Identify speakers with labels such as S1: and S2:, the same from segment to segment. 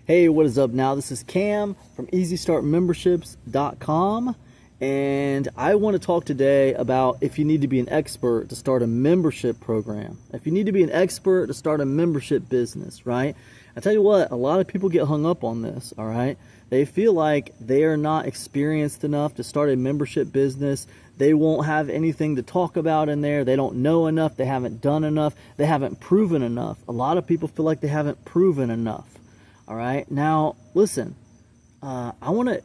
S1: Hey, what is up now? This is Cam from EasyStartMemberships.com, and I want to talk today about if you need to be an expert to start a membership program. If you need to be an expert to start a membership business, right? I tell you what, a lot of people get hung up on this, all right? They feel like they are not experienced enough to start a membership business. They won't have anything to talk about in there. They don't know enough. They haven't done enough. They haven't proven enough. A lot of people feel like they haven't proven enough. All right. Now, listen, I want to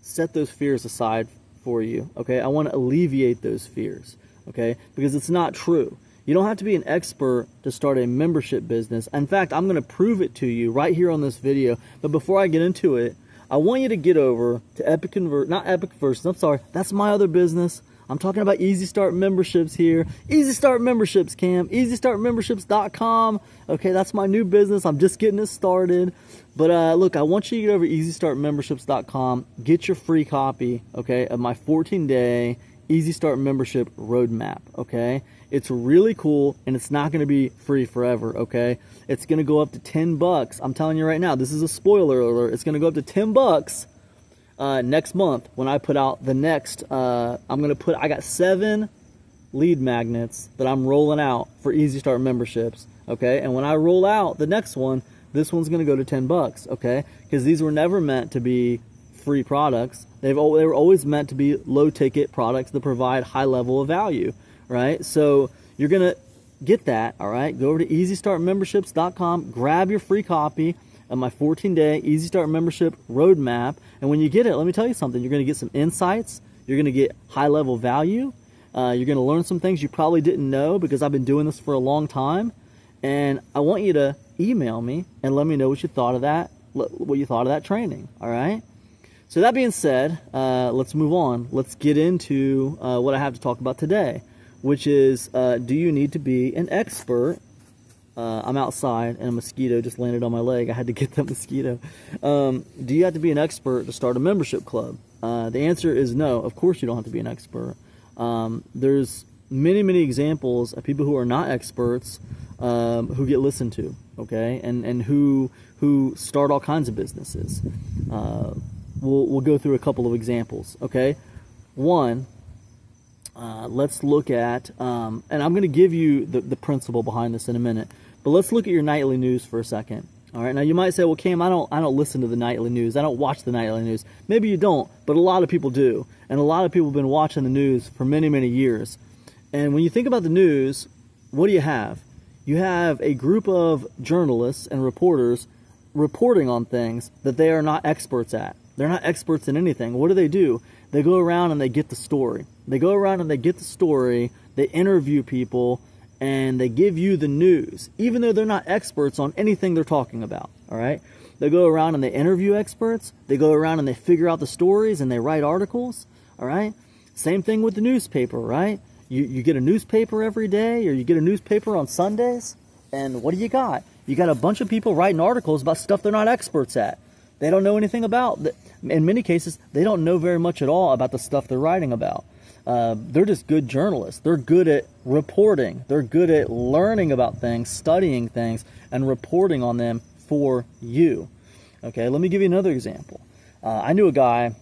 S1: set those fears aside for you. Okay. I want to alleviate those fears. Okay. Because it's not true. You don't have to be an expert to start a membership business. In fact, I'm going to prove it to you right here on this video. But before I get into it, I want you to get over to Epic Conversions, not Epic Conversions. I'm sorry. That's my other business. I'm talking about Easy Start Memberships here. Easy Start Memberships, Cam. EasyStartMemberships.com. Okay, that's my new business. I'm just getting it started. But look, I want you to get over to EasyStartMemberships.com. Get your free copy, okay, of my 14-day Easy Start Membership Roadmap, okay? It's really cool, and it's not going to be free forever, okay? It's going to go up to $10. I'm telling you right now, this is a spoiler alert. It's going to go up to $10 next month when I put out the next. I got 7 lead magnets that I'm rolling out for Easy Start Memberships, okay? And when I roll out the next one, this one's going to go to $10, okay? Because these were never meant to be free products. They were always meant to be low-ticket products that provide high level of value, right? So you're going to get that, all right? Go over to EasyStartMemberships.com, grab your free copy of my 14-day Easy Start Membership Roadmap, and when you get it, let me tell you something. You're going to get some insights. You're going to get high-level value. You're going to learn some things you probably didn't know because I've been doing this for a long time, and I want you to email me and let me know what you thought of that, training, all right? So that being said, let's move on. Let's get into what I have to talk about today, which is, do you need to be an expert? I'm outside and a mosquito just landed on my leg. I had to get that mosquito. Do you have to be an expert to start a membership club? The answer is no. Of course you don't have to be an expert. There's many examples of people who are not experts who get listened to, okay, and who start all kinds of businesses. We'll go through a couple of examples, okay? One, let's look at, and I'm going to give you the principle behind this in a minute, but let's look at your nightly news for a second. All right, now you might say, well, Cam, I don't listen to the nightly news. I don't watch the nightly news. Maybe you don't, but a lot of people do, and a lot of people have been watching the news for many years. And when you think about the news, what do you have? You have a group of journalists and reporters reporting on things that they are not experts at. They're not experts in anything. What do? They go around and they get the story. They interview people, and they give you the news, even though they're not experts on anything they're talking about, all right? They go around and they interview experts. They go around and they figure out the stories, and they write articles, all right? Same thing with the newspaper, right? You get a newspaper every day, or you get a newspaper on Sundays, and what do? You got a bunch of people writing articles about stuff they're not experts at. They don't know anything about. In many cases, they don't know very much at all about the stuff they're writing about. They're just good journalists. They're good at reporting. They're good at learning about things, studying things, and reporting on them for you. Okay, let me give you another example. I knew a guy,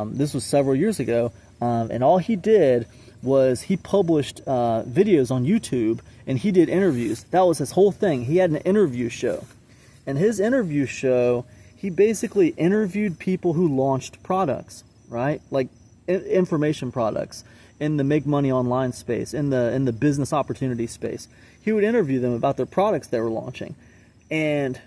S1: this was several years ago, and all he did was he published videos on YouTube, and he did interviews. That was his whole thing. He had an interview show. And his interview show, he basically interviewed people who launched products, right? Like information products in the make money online space, in the business opportunity space. He would interview them about their products they were launching. And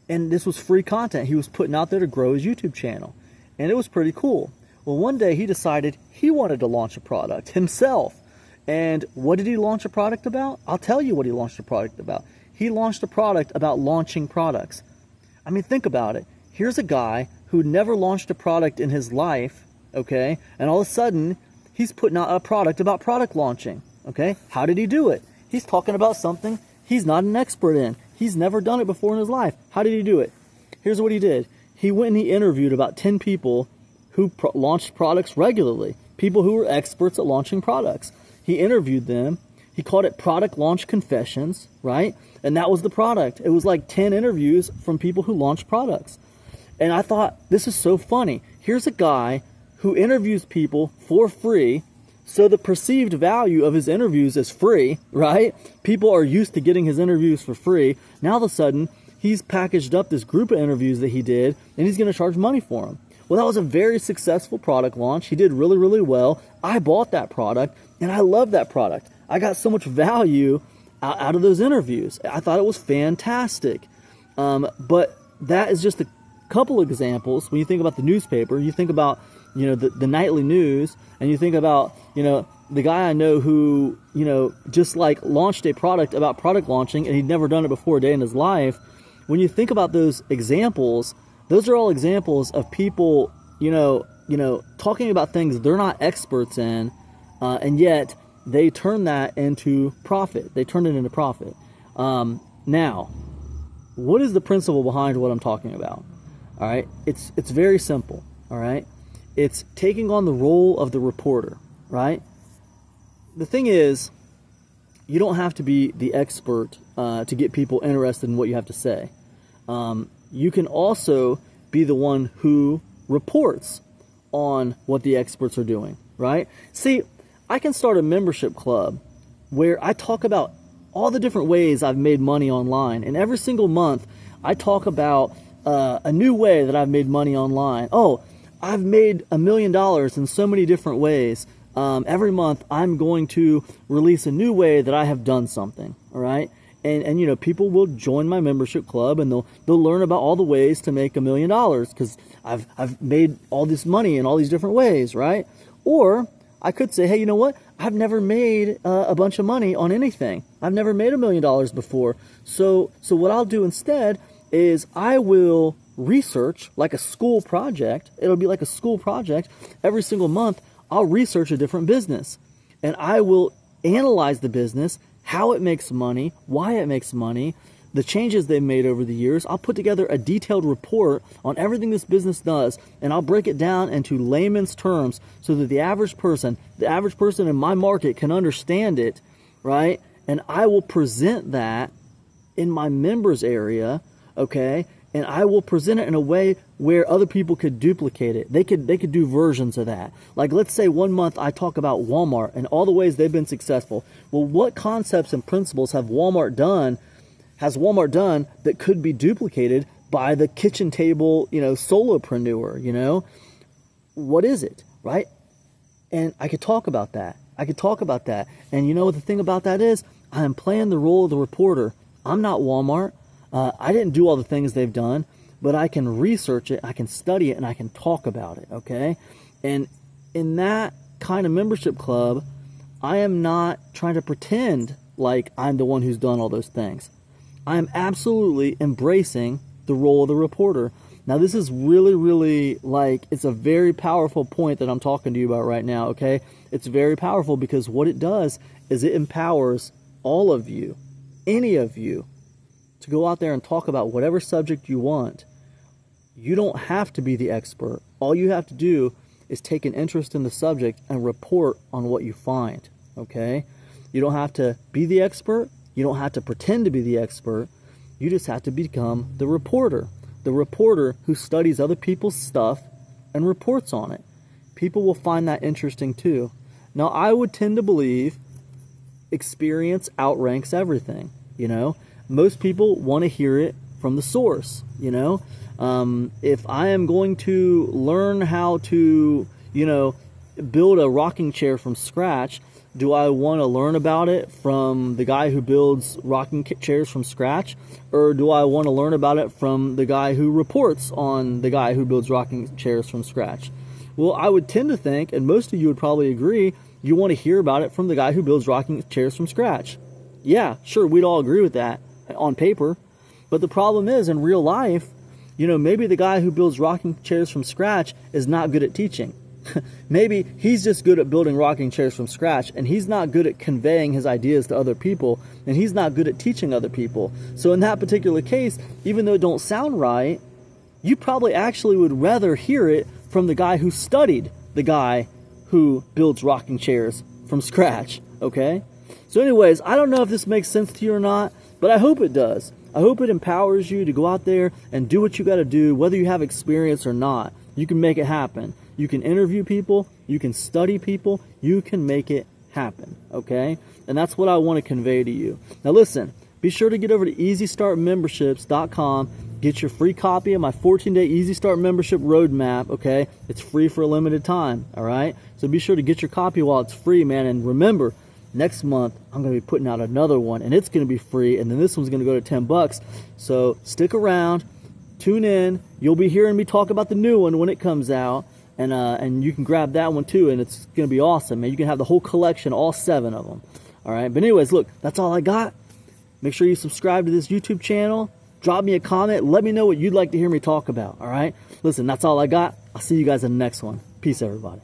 S1: this was free content he was putting out there to grow his YouTube channel. And it was pretty cool. Well, one day he decided he wanted to launch a product himself. And what did he launch a product about? I'll tell you what he launched a product about. He launched a product about launching products. I mean, think about it. Here's a guy who never launched a product in his life, okay? And all of a sudden, he's putting out a product about product launching, okay? How did he do it? He's talking about something he's not an expert in. He's never done it before in his life. How did he do it? Here's what he did. He went and he interviewed about 10 people who launched products regularly, people who were experts at launching products. He interviewed them. He called it Product Launch Confessions, right? And that was the product. It was like 10 interviews from people who launched products. And I thought, this is so funny. Here's a guy who interviews people for free. So the perceived value of his interviews is free, right? People are used to getting his interviews for free. Now all of a sudden, he's packaged up this group of interviews that he did, and he's going to charge money for them. Well, that was a very successful product launch. He did really, really well. I bought that product, and I love that product. I got so much value out of those interviews. I thought it was fantastic. But that is just a couple of examples. When you think about the newspaper, you think about, the nightly news, and you think about, the guy I know who, just like launched a product about product launching, and he'd never done it before a day in his life. When you think about those examples, those are all examples of people, talking about things they're not experts in, and yet they turn that into profit. They turn it into profit. Now, what is the principle behind what I'm talking about? All right, it's very simple. All right, it's taking on the role of the reporter. Right. The thing is, you don't have to be the expert to get people interested in what you have to say. You can also be the one who reports on what the experts are doing, right? See, I can start a membership club where I talk about all the different ways I've made money online. And every single month, I talk about a new way that I've made money online. Oh, I've made $1 million in so many different ways. Every month, I'm going to release a new way that I have done something, all right? And people will join my membership club, and they'll learn about all the ways to make $1 million because I've made all this money in all these different ways, right? Or I could say, hey, you know what? I've never made a bunch of money on anything. I've never made $1 million before. So what I'll do instead is I will research like a school project. It'll be like a school project. Every single month, I'll research a different business, and I will analyze the business, how it makes money, why it makes money, the changes they've made over the years. I'll put together a detailed report on everything this business does, and I'll break it down into layman's terms so that the average person in my market can understand it, right? And I will present that in my members area, okay? And I will present it in a way where other people could duplicate it. They could do versions of that. Like, let's say 1 month I talk about Walmart and all the ways they've been successful. Well, what concepts and principles has Walmart done that could be duplicated by the kitchen table, solopreneur, What is it, right? And I could talk about that. And you know what the thing about that is? I am playing the role of the reporter. I'm not Walmart. I didn't do all the things they've done, but I can research it, I can study it, and I can talk about it, okay? And in that kind of membership club, I am not trying to pretend like I'm the one who's done all those things. I am absolutely embracing the role of the reporter. Now, this is really, really it's a very powerful point that I'm talking to you about right now, okay? It's very powerful because what it does is it empowers all of you, any of you, to go out there and talk about whatever subject you want. You don't have to be the expert. All you have to do is take an interest in the subject and report on what you find, okay? You don't have to be the expert. You don't have to pretend to be the expert. You just have to become the reporter who studies other people's stuff and reports on it. People will find that interesting too. Now, I would tend to believe experience outranks everything, Most people want to hear it from the source, If I am going to learn how to, build a rocking chair from scratch, do I want to learn about it from the guy who builds rocking chairs from scratch? Or do I want to learn about it from the guy who reports on the guy who builds rocking chairs from scratch? Well, I would tend to think, and most of you would probably agree, you want to hear about it from the guy who builds rocking chairs from scratch. Yeah, sure, we'd all agree with that on paper. But the problem is, in real life, maybe the guy who builds rocking chairs from scratch is not good at teaching. Maybe he's just good at building rocking chairs from scratch, and he's not good at conveying his ideas to other people, and he's not good at teaching other people. So in that particular case, even though it don't sound right, you probably actually would rather hear it from the guy who studied the guy who builds rocking chairs from scratch, okay? So anyways, I don't know if this makes sense to you or not, but I hope it does. I hope it empowers you to go out there and do what you got to do, whether you have experience or not. You can make it happen. You can interview people. You can study people. You can make it happen, okay? And that's what I want to convey to you. Now listen, be sure to get over to EasyStartMemberships.com. Get your free copy of my 14-day Easy Start Membership Roadmap, okay? It's free for a limited time, all right? So be sure to get your copy while it's free, man. And remember, next month, I'm going to be putting out another one, and it's going to be free, and then this one's going to go to $10. So stick around, tune in. You'll be hearing me talk about the new one when it comes out, and you can grab that one too, and it's going to be awesome, man. You can have the whole collection, all 7 of them, all right? But anyways, look, that's all I got. Make sure you subscribe to this YouTube channel. Drop me a comment. Let me know what you'd like to hear me talk about, all right? Listen, that's all I got. I'll see you guys in the next one. Peace, everybody.